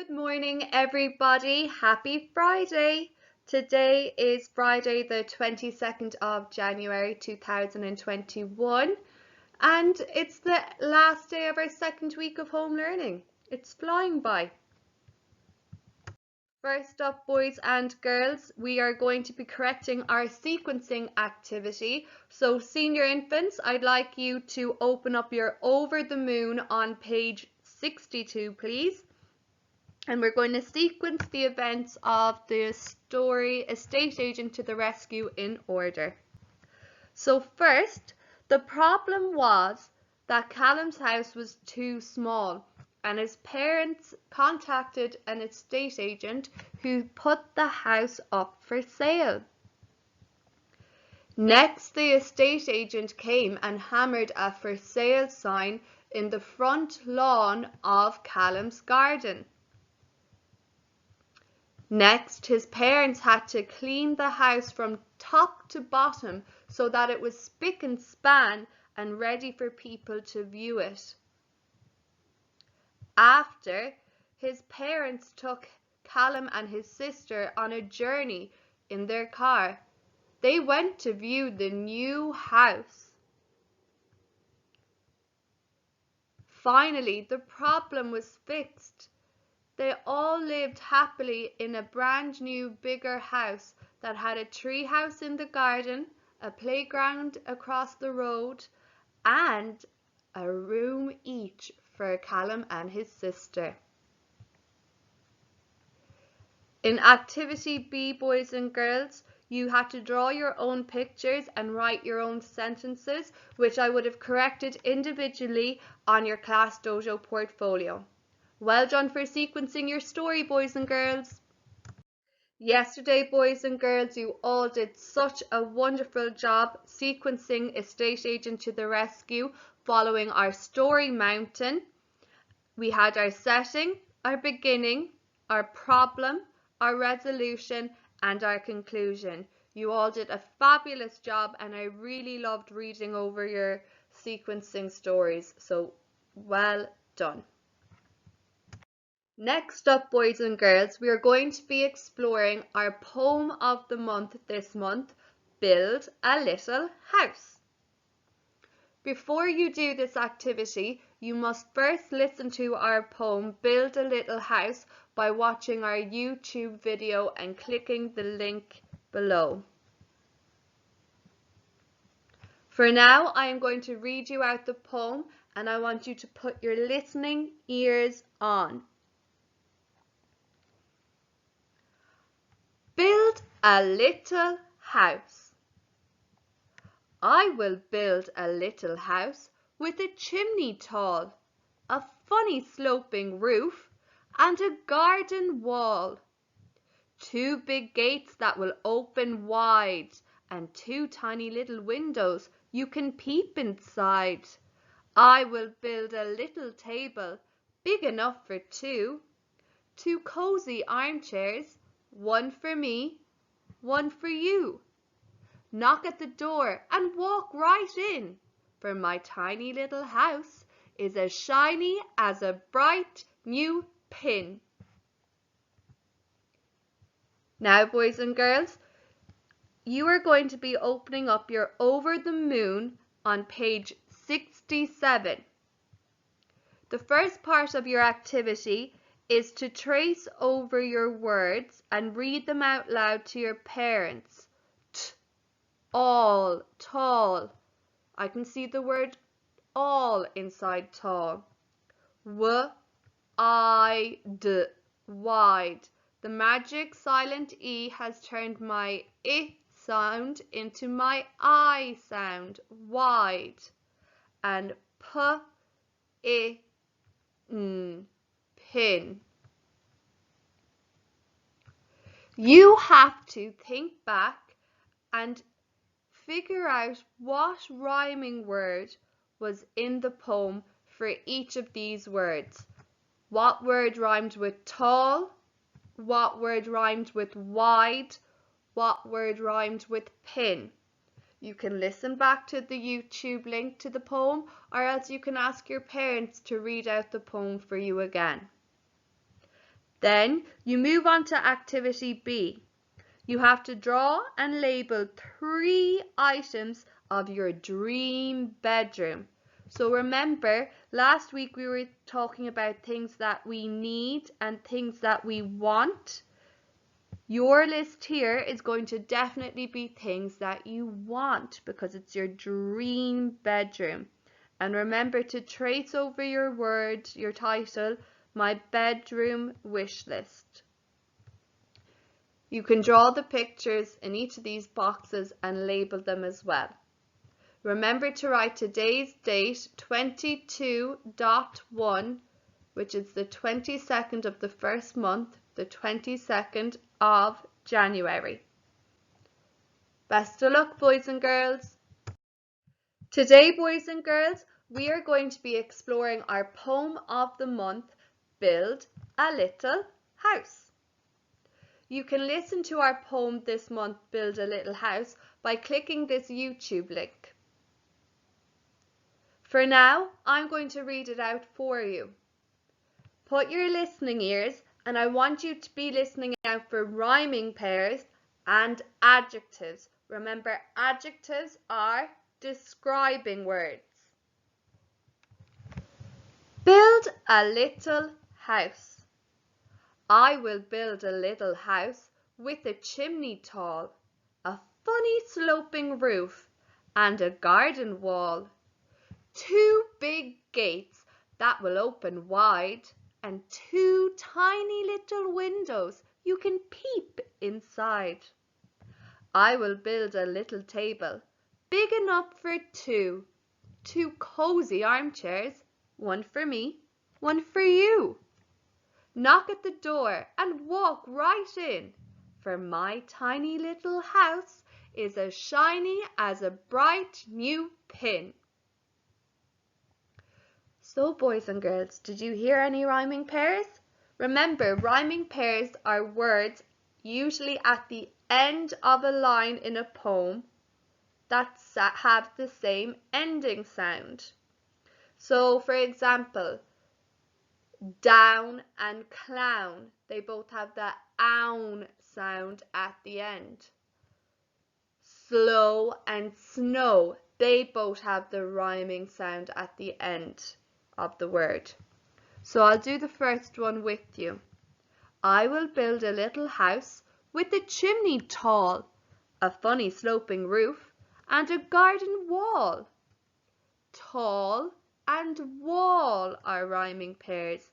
Good morning, everybody. Happy Friday. Today is Friday, the 22nd of January 2021, and it's the last day of our second week of home learning. It's flying by. First up, boys and girls, we are going to be correcting our sequencing activity. So, senior infants, I'd like you to open up your Over the Moon on page 62, please. And we're going to sequence the events of the story Estate Agent to the Rescue in order. So first, the problem was that Callum's house was too small and his parents contacted an estate agent who put the house up for sale. Next, the estate agent came and hammered a for sale sign in the front lawn of Callum's garden. Next, his parents had to clean the house from top to bottom so that it was spick and span and ready for people to view it. After, his parents took Callum and his sister on a journey in their car. They went to view the new house. Finally, the problem was fixed. They all lived happily in a brand new, bigger house that had a tree house in the garden, a playground across the road, and a room each for Callum and his sister. In activity B, boys and girls, you had to draw your own pictures and write your own sentences, which I would have corrected individually on your Class Dojo portfolio. Well done for sequencing your story, boys and girls. Yesterday, boys and girls, you all did such a wonderful job sequencing Estate Agent to the Rescue following our story mountain. We had our setting, our beginning, our problem, our resolution, and our conclusion. You all did a fabulous job, and I really loved reading over your sequencing stories, so well done. Next up, boys and girls, we are going to be exploring our poem of the month this month, Build a Little House. Before you do this activity, you must first listen to our poem, Build a Little House, by watching our YouTube video and clicking the link below. For now, I am going to read you out the poem, and I want you to put your listening ears on. Build a little house. I will build a little house with a chimney tall, a funny sloping roof, and a garden wall. 2 big gates that will open wide, and 2 tiny little windows you can peep inside. I will build a little table, big enough for 2, 2 cozy armchairs, 1 for me, 1 for you. Knock at the door and walk right in, for my tiny little house is as shiny as a bright new pin. Now, boys and girls, you are going to be opening up your Over the Moon on page 67. The first part of your activity is to trace over your words and read them out loud to your parents. All, tall. I can see the word all inside tall. Wide, wide. The magic silent E has turned my I sound into my I sound, wide. And pin. You have to think back and figure out what rhyming word was in the poem for each of these words. What word rhymed with tall? What word rhymed with wide? What word rhymed with pin? You can listen back to the YouTube link to the poem, or else you can ask your parents to read out the poem for you again. Then you move on to activity B. You have to draw and label 3 items of your dream bedroom. So remember, last week we were talking about things that we need and things that we want. Your list here is going to definitely be things that you want because it's your dream bedroom. And remember to trace over your word, your title, my bedroom wish list. You can draw the pictures in each of these boxes and label them as well. Remember to write today's date, 22.1, which is the 22nd of the first month, the 22nd of January. Best of luck, boys and girls. Today, boys and girls, we are going to be exploring our poem of the month, Build a Little House. You can listen to our poem this month, Build a Little House, by clicking this YouTube link. For now, I'm going to read it out for you. Put your listening ears, and I want you to be listening out for rhyming pairs and adjectives. Remember, adjectives are describing words. Build a little house. I will build a little house with a chimney tall, a funny sloping roof, and a garden wall. 2 big gates that will open wide, and 2 tiny little windows you can peep inside. I will build a little table, big enough for 2 cozy armchairs, one for me, one for you. Knock at the door and walk right in, for my tiny little house is as shiny as a bright new pin. So, boys and girls, did you hear any rhyming pairs? Remember, rhyming pairs are words usually at the end of a line in a poem that have the same ending sound. So, for example, down and clown, they both have the own sound at the end. Slow and snow, they both have the rhyming sound at the end of the word. So I'll do the first one with you. I will build a little house with a chimney tall, a funny sloping roof, and a garden wall. Tall and wall are rhyming pairs.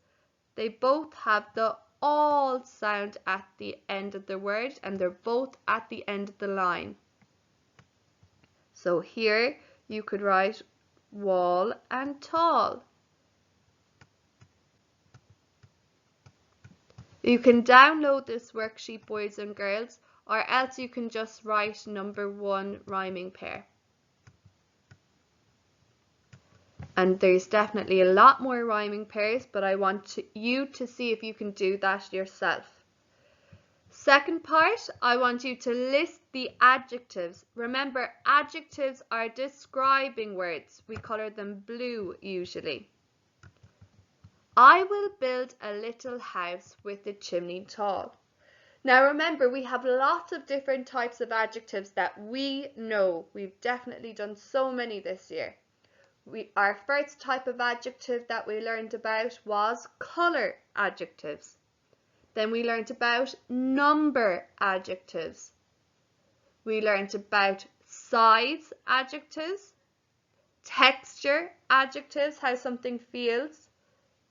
They both have the all sound at the end of the word, and they're both at the end of the line. So here you could write wall and tall. You can download this worksheet, boys and girls, or else you can just write number 1 rhyming pair. And there's definitely a lot more rhyming pairs, but I want you to see if you can do that yourself. Second part, I want you to list the adjectives. Remember, adjectives are describing words. We color them blue usually. I will build a little house with a chimney tall. Now remember, we have lots of different types of adjectives that we know. We've definitely done so many this year. Our first type of adjective that we learned about was colour adjectives. Then we learned about number adjectives. We learned about size adjectives, texture adjectives, how something feels,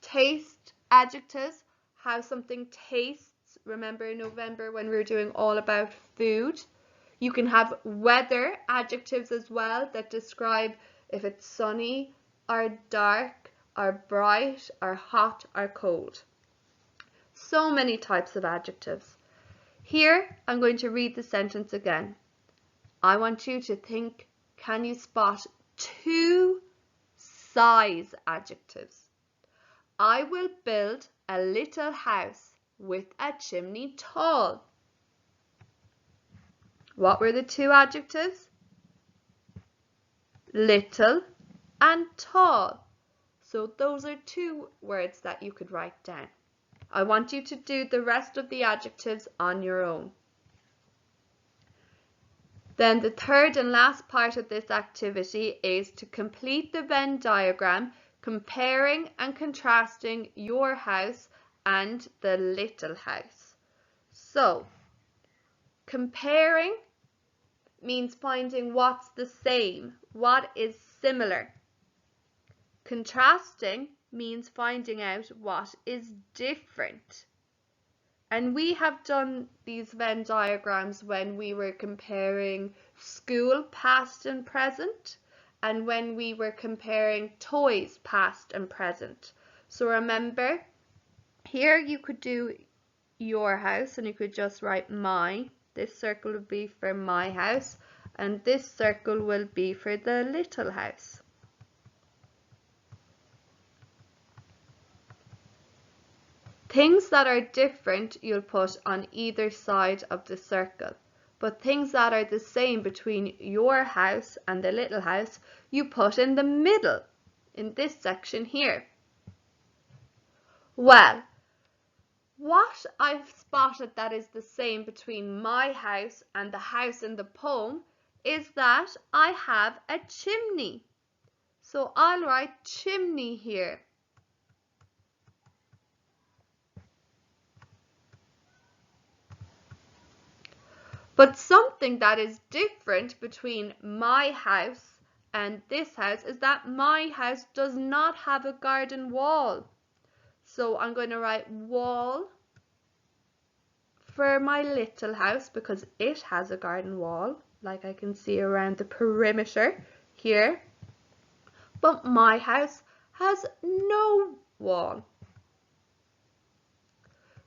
taste adjectives, how something tastes. Remember in November when we were doing all about food. You can have weather adjectives as well that describe if it's sunny or dark or bright or hot or cold. So many types of adjectives. Here I'm going to read the sentence again. I want you to think, can you spot 2 size adjectives? I will build a little house with a chimney tall. What were the 2 adjectives? Little and tall. So those are 2 words that you could write down. I want you to do the rest of the adjectives on your own. Then the third and last part of this activity is to complete the Venn diagram comparing and contrasting your house and the little house. So, comparing means finding what's the same, what is similar. Contrasting means finding out what is different. And we have done these Venn diagrams when we were comparing school past and present, and when we were comparing toys past and present. So remember, here you could do your house and you could just write my. This circle would be for my house, and this circle will be for the little house. Things that are different you'll put on either side of the circle, but things that are the same between your house and the little house you put in the middle, in this section here. Well, what I've spotted that is the same between my house and the house in the poem is that I have a chimney. So I'll write chimney here. But something that is different between my house and this house is that my house does not have a garden wall. So I'm going to write wall for my little house because it has a garden wall, like I can see around the perimeter here. But my house has no wall.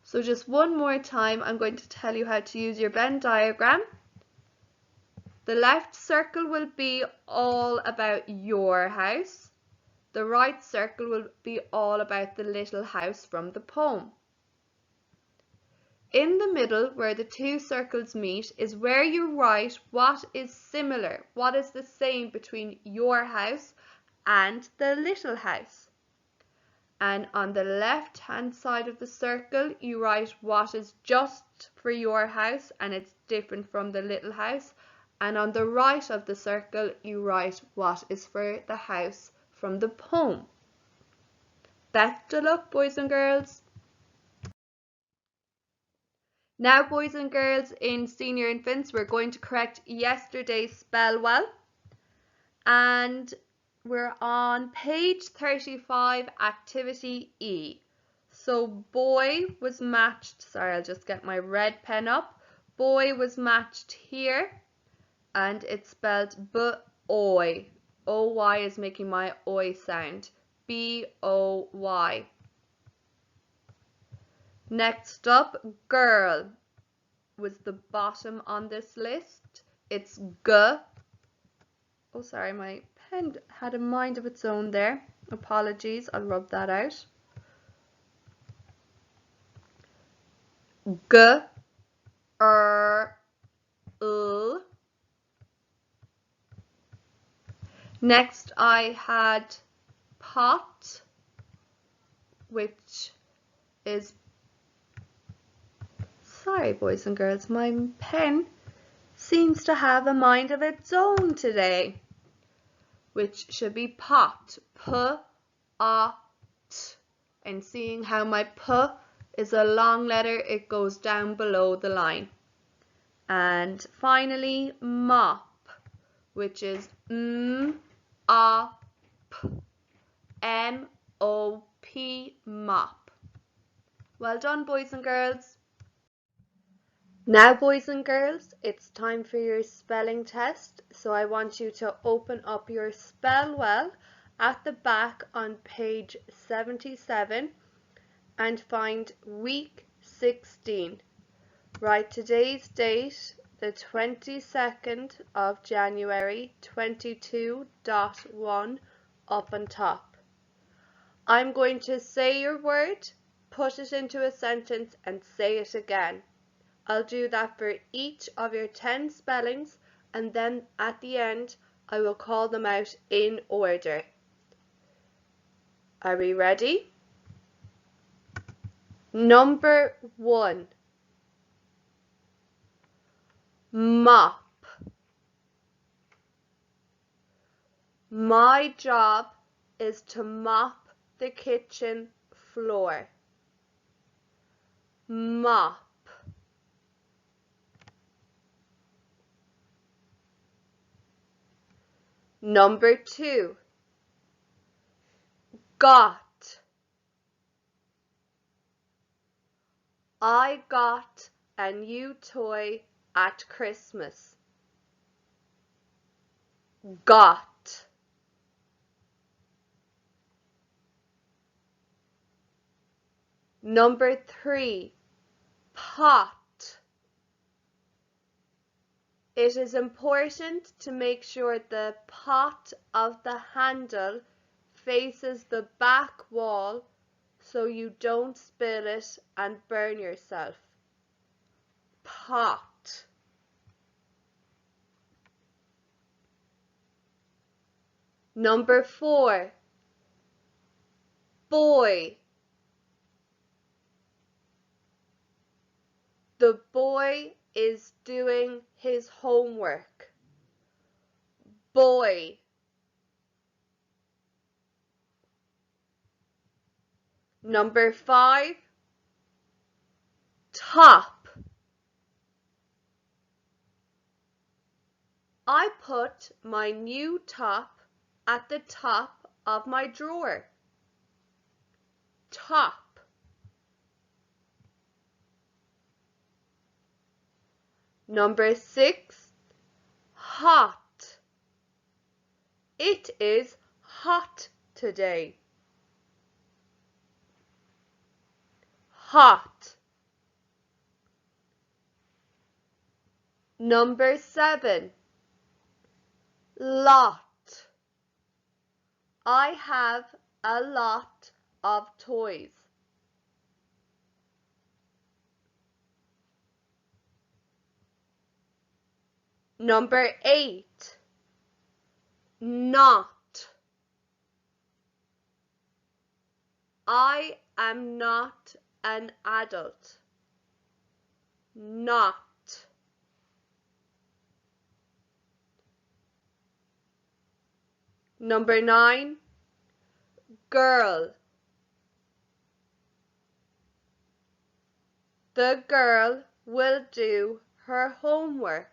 So just one more time, I'm going to tell you how to use your Venn diagram. The left circle will be all about your house. The right circle will be all about the little house from the poem. In the middle, where the two circles meet, is where you write what is similar, what is the same between your house and the little house. And on the left hand side of the circle you write what is just for your house and it's different from the little house, and on the right of the circle you write what is for the house from the poem. Best of luck, boys and girls. Now, boys and girls in senior infants, we're going to correct yesterday's spell well, and we're on page 35, activity E. So boy was matched, sorry, I'll just get my red pen up. Boy was matched here, and it's spelled B-O-Y. O-Y is making my oi sound. B-O-Y. Next up, girl was the bottom on this list. It's G. Oh, sorry, my pen had a mind of its own there. Apologies, I'll rub that out. G, L. Next, I had pot, which is, sorry, boys and girls, my pen seems to have a mind of its own today, which should be pot, P-A-T. And seeing how my P is a long letter, it goes down below the line. And finally, mop, which is M-A-P, M-O-P, mop. Well done, boys and girls. Now, boys and girls, it's time for your spelling test. So I want you to open up your Spell Well at the back on page 77 and find week 16. Write today's date, the 22nd of January 22.1 up on top. I'm going to say your word, put it into a sentence and say it again. I'll do that for each of your 10 spellings, and then at the end I will call them out in order. Are we ready? Number 1. Mop. My job is to mop the kitchen floor. Mop. Number 2. Got. I got a new toy at Christmas. Got. Number 3. Pot. It is important to make sure the pot of the handle faces the back wall so you don't spill it and burn yourself. Pot. Number 4. Boy. The boy is doing his homework. Boy. Number 5. Top. I put my new top at the top of my drawer. Top. Number 6. Hot. It is hot today. Hot. Number 7. Lot. I have a lot of toys. Number 8. Not. I am not an adult. Not. Number 9. Girl. The girl will do her homework.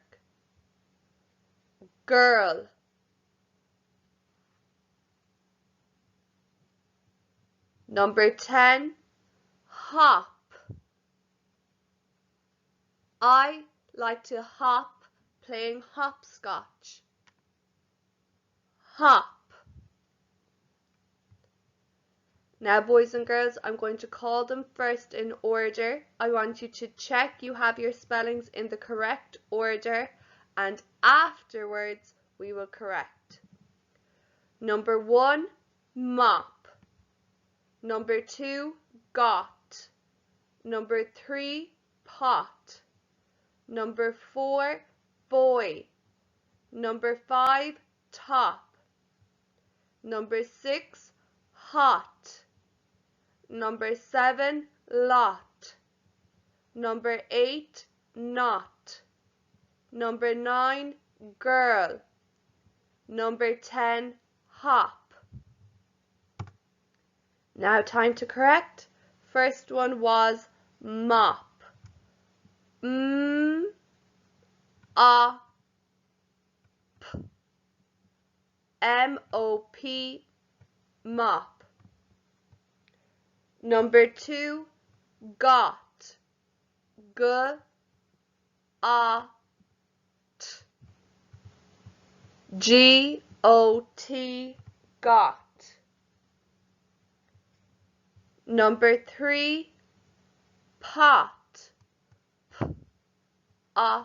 Girl. Number 10. Hop. I like to hop playing hopscotch. Hop. Now, boys and girls, I'm going to call them first in order. I want you to check you have your spellings in the correct order, and afterwards we will correct. Number 1, mop. Number 2, got. Number 3, pot. Number 4, boy. Number 5, top. Number 6, hot. Number 7, lot. Number 8, not. Number 9, girl. Number 10, hop. Now time to correct. First one was mop. M-O-P, mop. Number 2, got. G-A-T. G-O-T, got. Number 3, pot. P-A-T.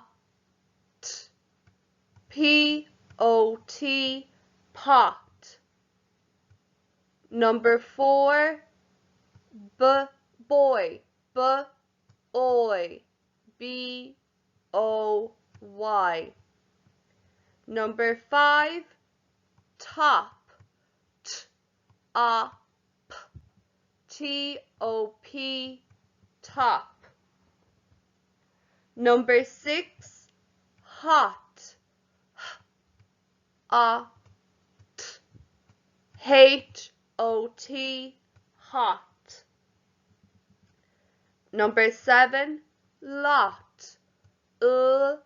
P-O-T, pot. Number 4, boy. B-oy. B-O-Y. Number 5, top. T-A-P. T-O-P, top. Number 6, hot. H-O-T, hot. Number 7, lot. L-O-T,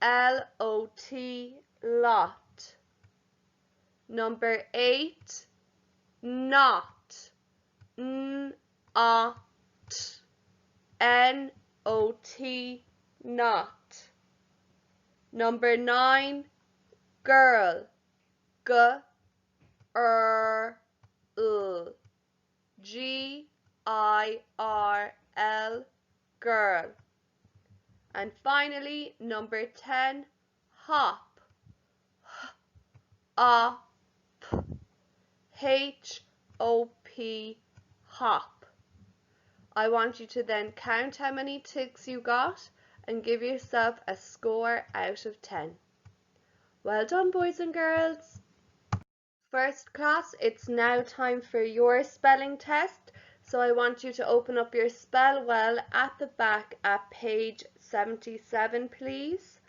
L-O-T, lot. Number 8, not. N-O-T, N-O-T, not. Number 9, girl. G-R-L, G-I-R-L, girl. And finally, number 10, hop. H-O-P, H-O-P, hop. I want you to then count how many ticks you got and give yourself a score out of 10. Well done, boys and girls. First class, it's now time for your spelling test. So I want you to open up your Spell Well at the back at page 77, please.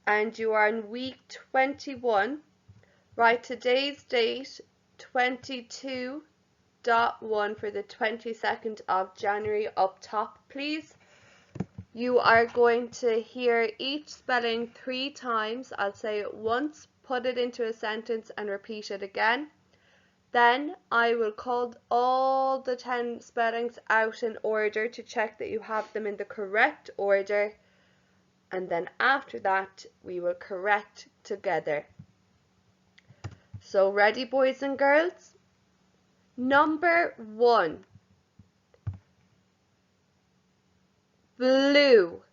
And you are in week 21. Write today's date, 22.1 for the 22nd of January up top, please. You are going to hear each spelling 3 times. I'll say it once, put it into a sentence and repeat it again. Then I will call all the 10 spellings out in order to check that you have them in the correct order. And then after that, we will correct together. So ready, boys and girls? Number 1. Blew.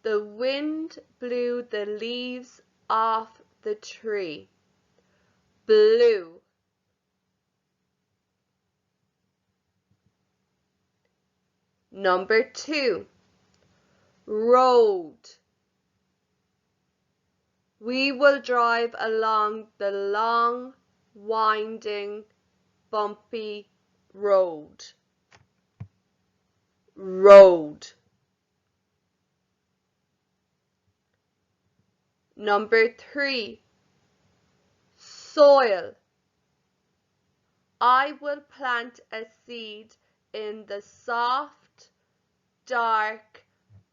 The wind blew the leaves off the tree. Blew. Number 2. Road. We will drive along the long, winding, bumpy road. Road. Number 3. Soil. I will plant a seed in the soft, dark,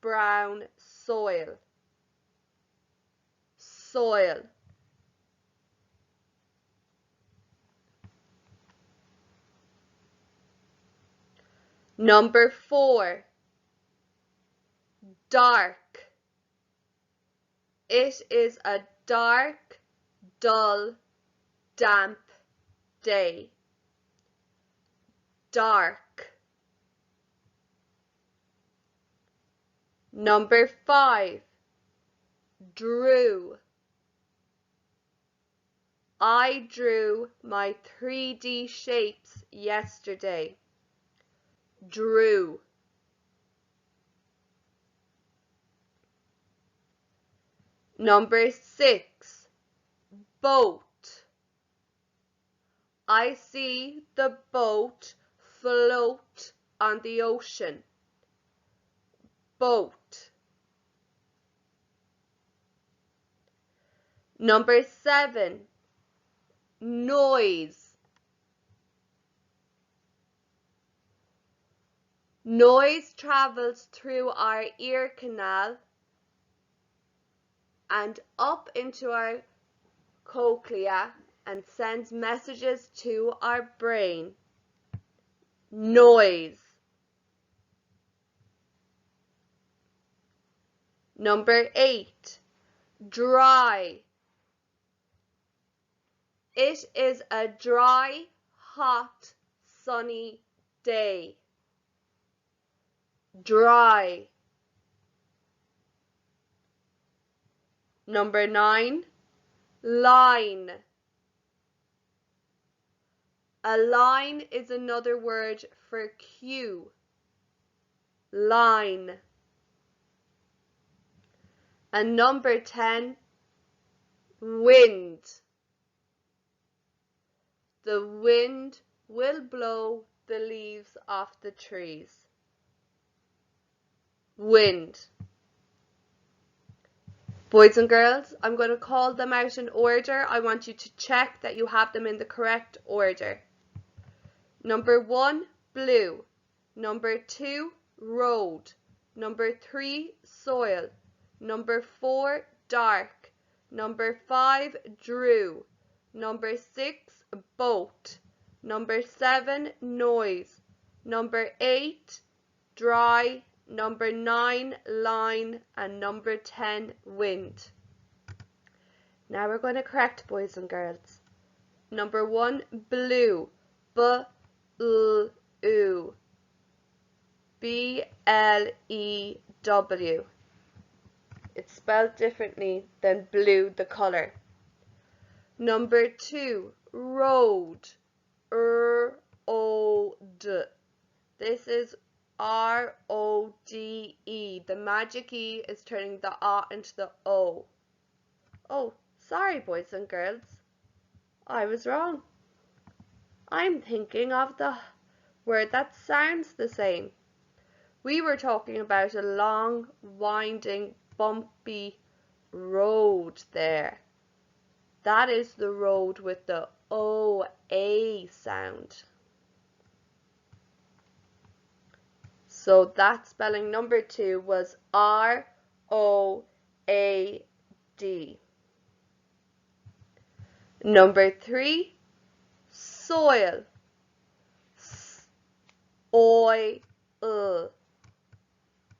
brown soil. Soil. Number 4. Dark. It is a dark, dull, damp day. Dark. Number 5. Drew. I drew my 3D shapes yesterday. Drew. Number 6. Boat. I see the boat float on the ocean. Boat. Number 7. Noise. Noise travels through our ear canal and up into our cochlea and sends messages to our brain. Noise. Number 8. Dry. It is a dry, hot, sunny day. Dry. Number 9. Line. A line is another word for queue. Line. And number 10. Wind. The wind will blow the leaves off the trees? Wind. Boys and girls, I'm going to call them out in order. I want you to check that you have them in the correct order. Number 1, blue. Number 2, road. Number 3, soil. Number 4, dark. Number 5, drew. Number 6, boat. Number 7, noise. Number 8, dry. Number 9, line. And number 10, wind. Now we're going to correct, boys and girls. Number 1, blue. B-L-U. B-L-E-W. It's spelled differently than blue, the colour. Number 2, road. R-O-D. This is R-O-D-E. The magic E is turning the A into the O. Oh, sorry, boys and girls. I was wrong. I'm thinking of the word that sounds the same. We were talking about a long, winding, bumpy road there. That is the road with the O-A sound. So that spelling number 2 was R-O-A-D. Number 3, soil. S-O-I-L.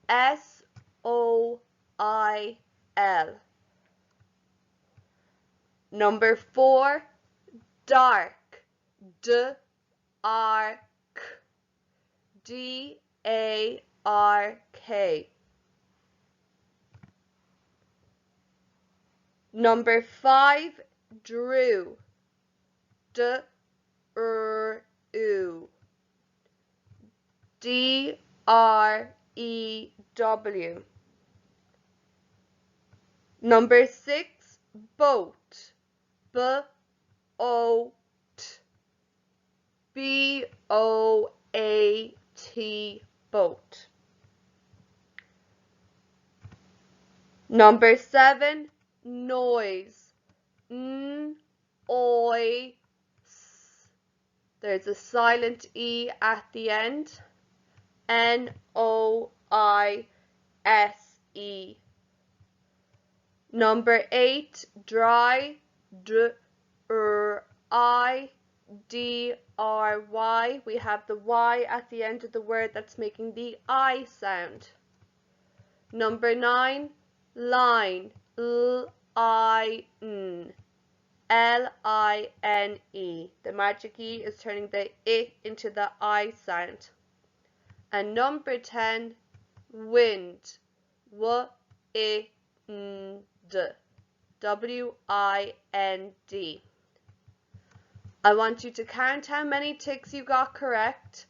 S-O-I-L. Number 4, dark. D-R-K. D-A-R-K. Number 5, drew. D-R-U. D-R-E-W. Number 6, boat. B-O-T. B-O-A-T. Boat. Number 7, noise. N-O-I-S. There's a silent E at the end. N-O-I-S-E. Number 8, dry. D-R-I-D-R-Y. We have the Y at the end of the word that's making the I sound. Number 9, line. L-I-N. L-I-N-E. The magic E is turning the I into the I sound. And number 10, wind. W-I-N-D. W-I-N-D. I want you to count how many ticks you got correct.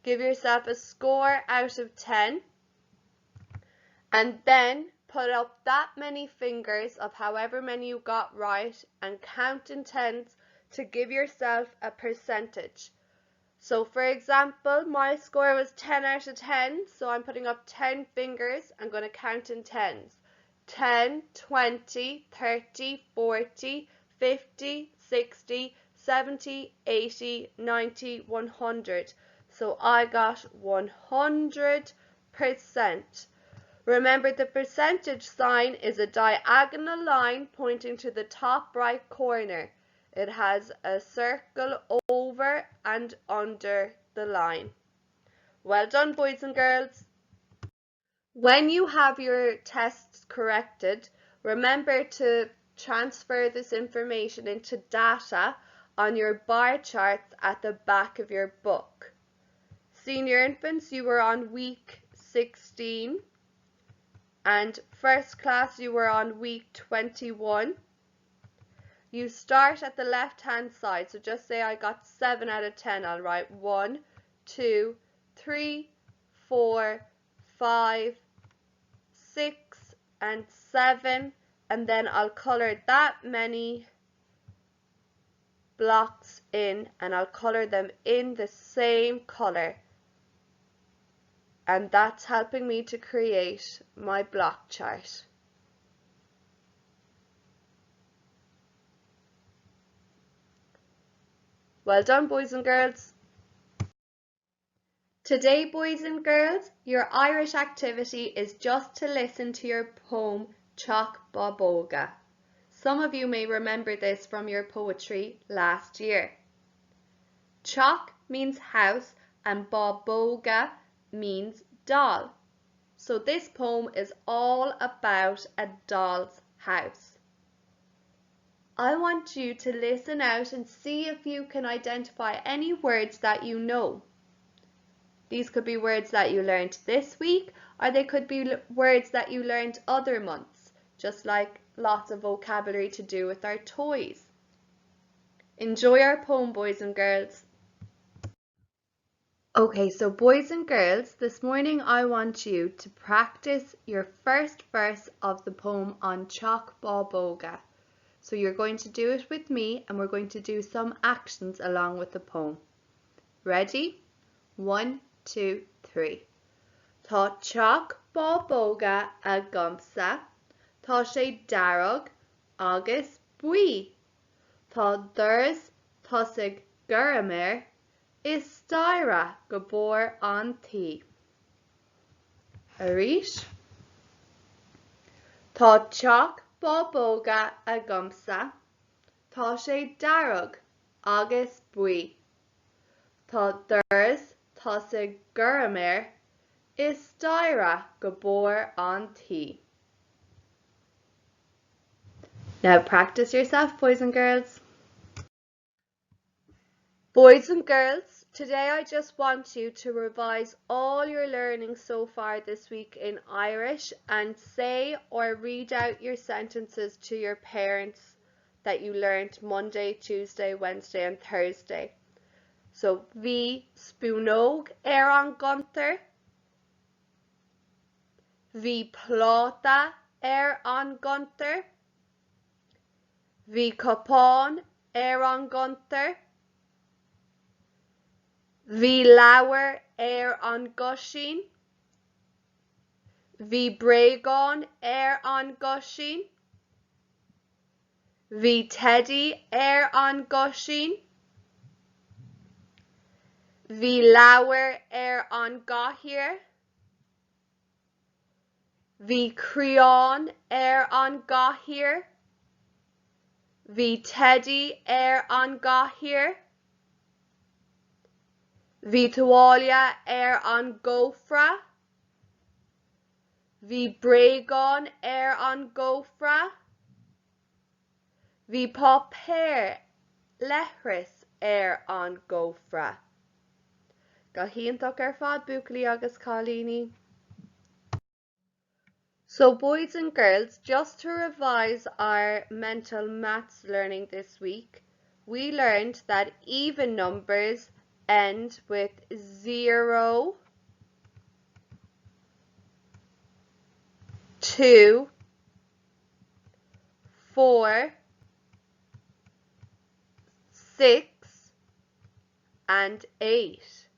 Give yourself a score out of 10. And then put up that many fingers of however many you got right and count in tens to give yourself a percentage. So for example, my score was 10 out of 10, so I'm putting up 10 fingers. I'm going to count in tens. 10, 20, 30, 40, 50, 60, 70, 80, 90, 100. So I got 100%. Remember, the percentage sign is a diagonal line pointing to the top right corner. It has a circle over and under the line. Well done, boys and girls. When you have your tests corrected, remember to transfer this information into data on your bar charts at the back of your book. Senior infants, you were on week 16. And first class, you were on week 21. You start at the left hand side, so just say I got 7 out of 10. I'll write 1, 2, 3, 4, 5, 6 and 7, and then I'll colour that many blocks in and I'll colour them in the same colour. And that's helping me to create my block chart. Well done, boys and girls. Today, boys and girls, your Irish activity is just to listen to your poem, Teach Bob Óga. Some of you may remember this from your poetry last year. Teach means house and Bob Óga means doll. So this poem is all about a doll's house. I want you to listen out and see if you can identify any words that you know. These could be words that you learned this week, or they could be words that you learned other months, just like lots of vocabulary to do with our toys. Enjoy our poem, boys and girls. Okay, so boys and girls, this morning I want you to practice your first verse of the poem on Teach Bob Óga. So you're going to do it with me and we're going to do some actions along with the poem. Ready? 1, 2, 3. Tá Teach Bob Óga a gomsa, tá sé darog agus bui. Tá durs tosig guramer, is styra gabor an tí. Arís. Tá Teach Bob Óga a gomsa, tá sé darog agus bui. Tá durs tosig guramer, is styra gabor an tí. Now practice yourself, boys and girls. Boys and girls, today I just want you to revise all your learning so far this week in Irish and say or read out your sentences to your parents that you learned Monday, Tuesday, Wednesday and Thursday. So, bhí spúnóg an gunter, bhí pláta an gunter, bhí copán an gunter, bhí leabhar an gosín, bhí bréagán an gosín, bhí Teddy an gosín, bhí leabhar an gcathaoir, bhí crián an gcathaoir, bhí Teddy an gcathaoir, bhí tuáile an gcófra, bhí bréagán an gcófra, bhí páipéir leithris an gcófra. Go hiantach ar fad buaclaí agus cáilíní. So boys and girls, just to revise our mental maths learning this week, we learned that even numbers end with 0, 2, 4, 6 and 8.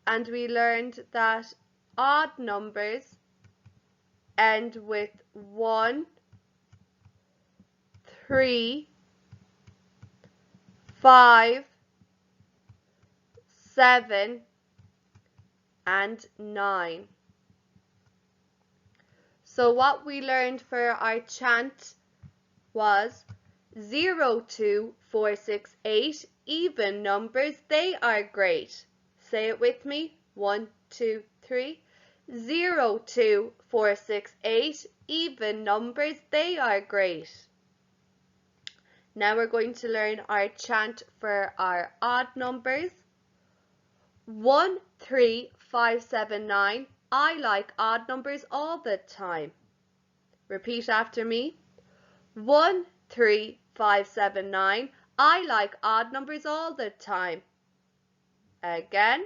And we learned that odd numbers end with 1, 3, 5, 7 and 9. So what we learned for our chant was 0, 2, 4, 6, 8, even numbers, they are great. Say it with me. 1, 2, 3. 0, 2, 4, 6, 8, even numbers, they are great. Now we're going to learn our chant for our odd numbers. 1, 3, 5, 7, 9. I like odd numbers all the time. Repeat after me. 1, 3, 5, 7, 9. I like odd numbers all the time. Again.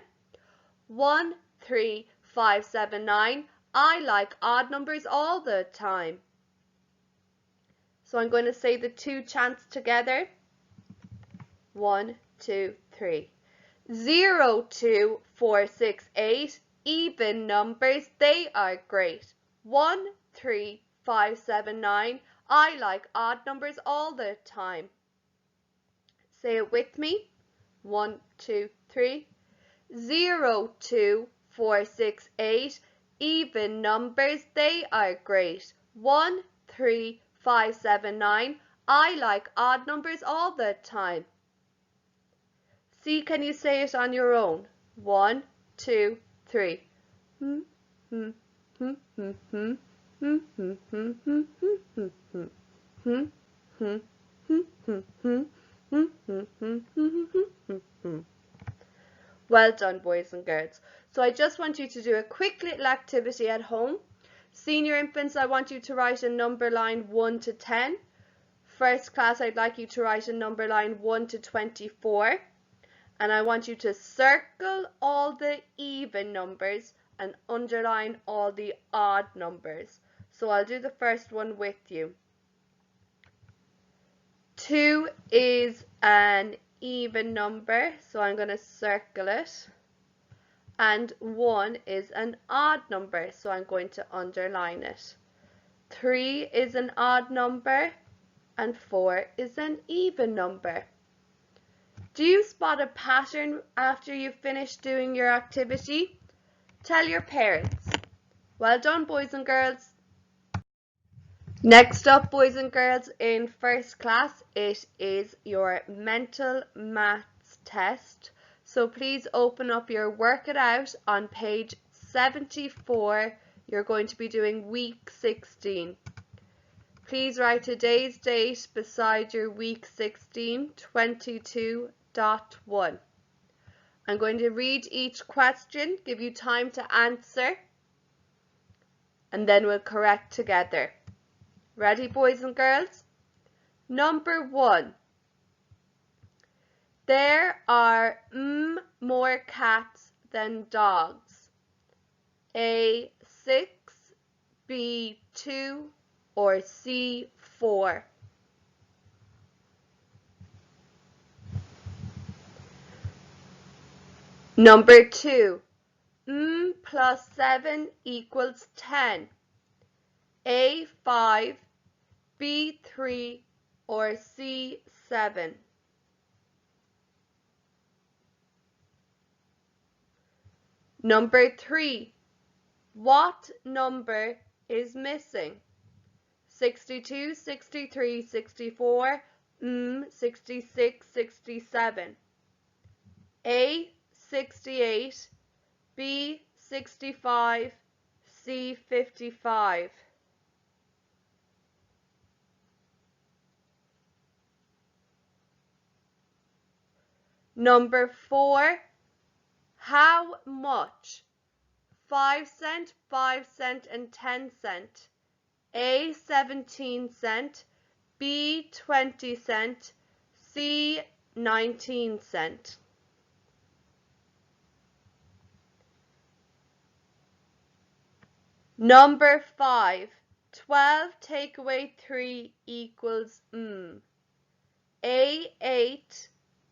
1, 3, 5, 7, 9. I like odd numbers all the time. So I'm going to say the two chants together. 1, 2, 3. 0, 2, 4, 6, 8. Even numbers, they are great. 1, 3, 5, 7, 9. I like odd numbers all the time. Say it with me. 1, 2, 3. 0, 2, 4, 6, 8. Even numbers, they are great. 1, 3, 5, 7, 9. I like odd numbers all the time. See, can you say it on your own? 1, 2, 3. Well done, boys and girls. So I just want you to do a quick little activity at home. Senior infants, I want you to write a number line 1 to 10. First class, I'd like you to write a number line 1 to 24. And I want you to circle all the even numbers and underline all the odd numbers. So I'll do the first one with you. 2 is an even number, so I'm going to circle it. And 1 is an odd number, so I'm going to underline it. 3 is an odd number, and 4 is an even number. Do you spot a pattern after you've finished doing your activity? Tell your parents. Well done, boys and girls. Next up, boys and girls, in first class, it is your mental maths test. So please open up your Work It Out on page 74. You're going to be doing week 16. Please write today's date beside your week 16, 22.1. I'm going to read each question, give you time to answer, and then we'll correct together. Ready, boys and girls? Number 1. There are more cats than dogs. A, 6, B, 2, or C, 4. Number 2. Plus 7 equals 10. A, 5, B, 3, or C, 7. Number 3. What number is missing? 62, 63, 64, 66, 67. A, 68, B, 65, C, 55. Number 4. How much? 5 cent, 5 cent, and 10 cent. A, 17 cent, B, 20 cent, C, 19 cent. Number 5. 12 take away 3 equals A, 8,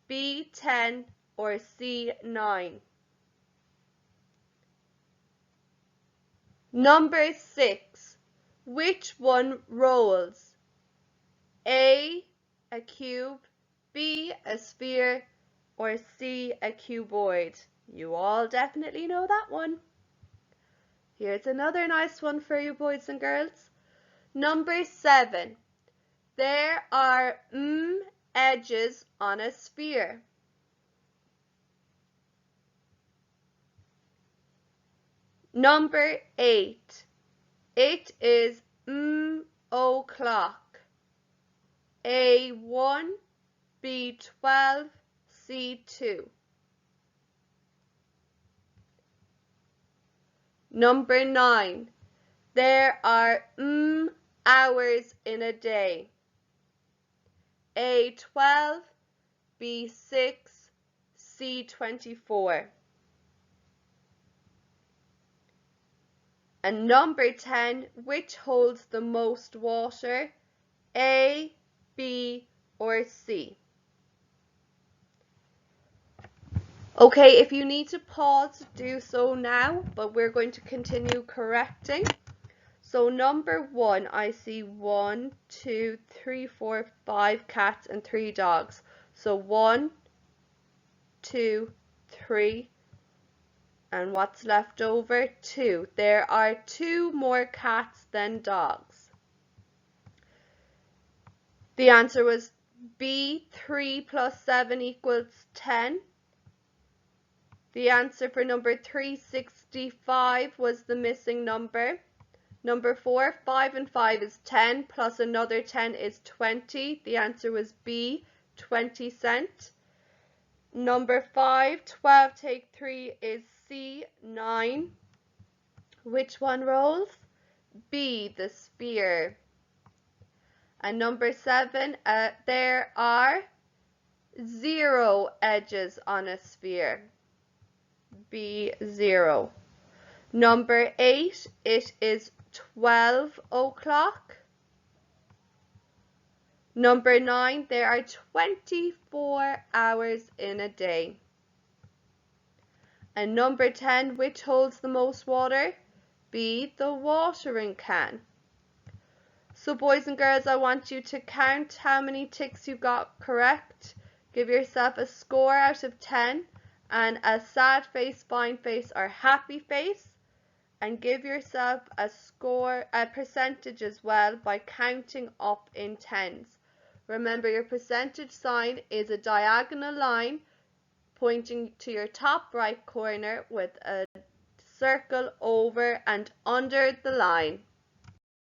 B, 10, or C, 9. Number 6. Which one rolls? A cube, B, a sphere, or C, a cuboid? You all definitely know that one. Here's another nice one for you, boys and girls. Number 7. There are edges on a sphere. Number 8. It is o'clock. A1, B12, C2. Number 9. There are hours in a day. A12, B6, C24. And number 10, which holds the most water? A, B, or C? Okay, if you need to pause, do so now, but we're going to continue correcting. So number 1, I see 1, 2, 3, 4, 5 cats and 3 dogs. So 1, 2, 3, and what's left over? 2. There are 2 more cats than dogs. The answer was B, 3 plus 7 equals 10. The answer for number 365 was the missing number. Number 4, 5 and 5 is 10, plus another 10 is 20. The answer was B, 20 cent. Number 5, 12 take 3 is C, 9. Which one rolls? B, the sphere. And number 7, there are 0 edges on a sphere. B, 0. Number 8, it is 12 o'clock. Number 9, there are 24 hours in a day. And number 10, which holds the most water? B, the watering can. So boys and girls, I want you to count how many ticks you got correct. Give yourself a score out of 10 and a sad face, fine face or happy face. And give yourself a percentage as well by counting up in tens. Remember, your percentage sign is a diagonal line pointing to your top right corner with a circle over and under the line.